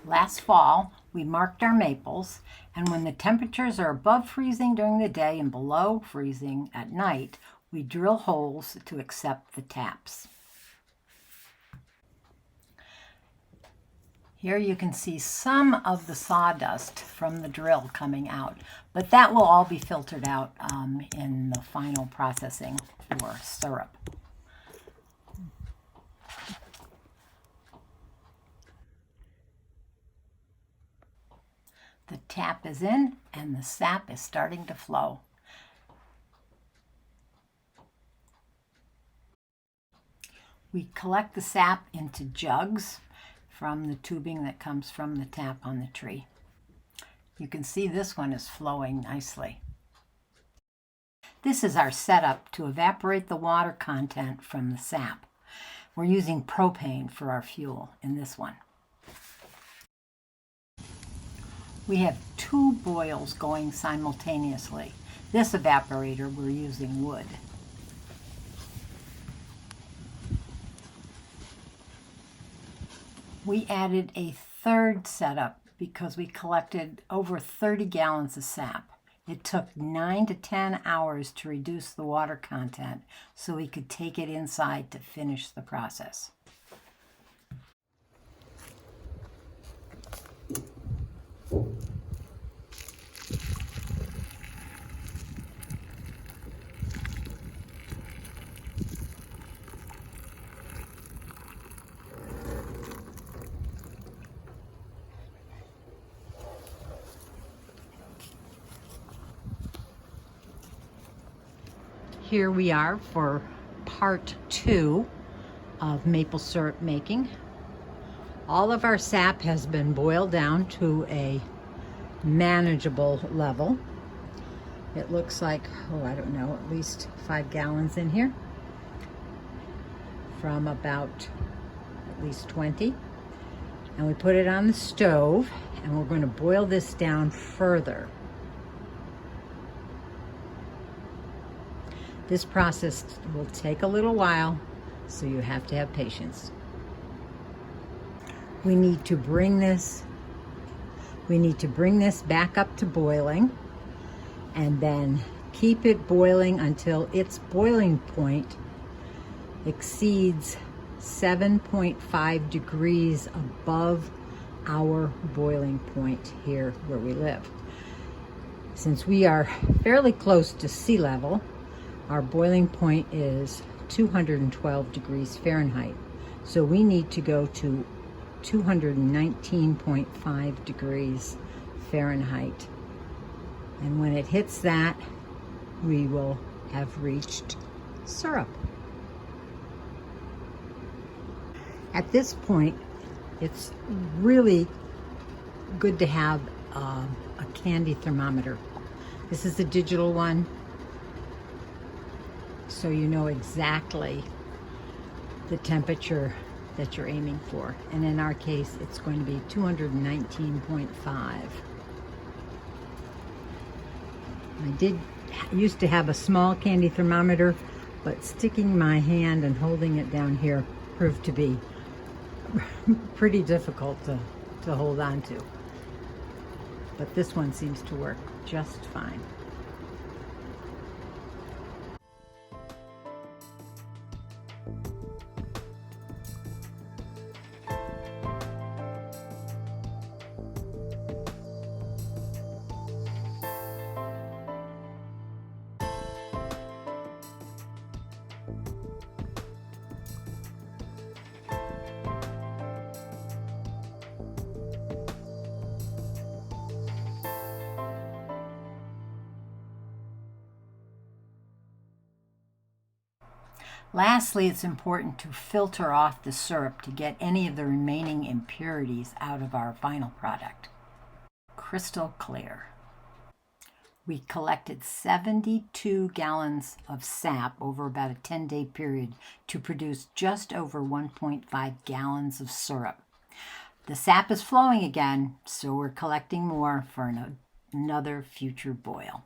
Last fall, we marked our maples, and when the temperatures are above freezing during the day and below freezing at night, we drill holes to accept the taps. Here you can see some of the sawdust from the drill coming out, but that will all be filtered out in the final processing for syrup. The tap is in and the sap is starting to flow. We collect the sap into jugs from the tubing that comes from the tap on the tree. You can see this one is flowing nicely. This is our setup to evaporate the water content from the sap. We're using propane for our fuel in this one. We have 2 boils going simultaneously. This evaporator, we're using wood. We added a 3rd setup because we collected over 30 gallons of sap. It took 9 to 10 hours to reduce the water content so we could take it inside to finish the process. Here we are for part 2 of maple syrup making. All of our sap has been boiled down to a manageable level. It looks like, I don't know, at least 5 gallons in here from about at least 20. And we put it on the stove and we're going to boil this down further. This process will take a little while, so you have to have patience. We need to bring this back up to boiling and then keep it boiling until its boiling point exceeds 7.5 degrees above our boiling point here where we live. Since we are fairly close to sea level, our boiling point is 212 degrees Fahrenheit. So we need to go to 219.5 degrees Fahrenheit. And when it hits that, we will have reached syrup. At this point, it's really good to have a candy thermometer. This is a digital one, so you know exactly the temperature that you're aiming for. And in our case, it's going to be 219.5. I used to have a small candy thermometer, but sticking my hand and holding it down here proved to be pretty difficult to hold on to. But this one seems to work just fine. Lastly, it's important to filter off the syrup to get any of the remaining impurities out of our final product. Crystal clear. We collected 72 gallons of sap over about a 10-day period to produce just over 1.5 gallons of syrup. The sap is flowing again, so we're collecting more for another future boil.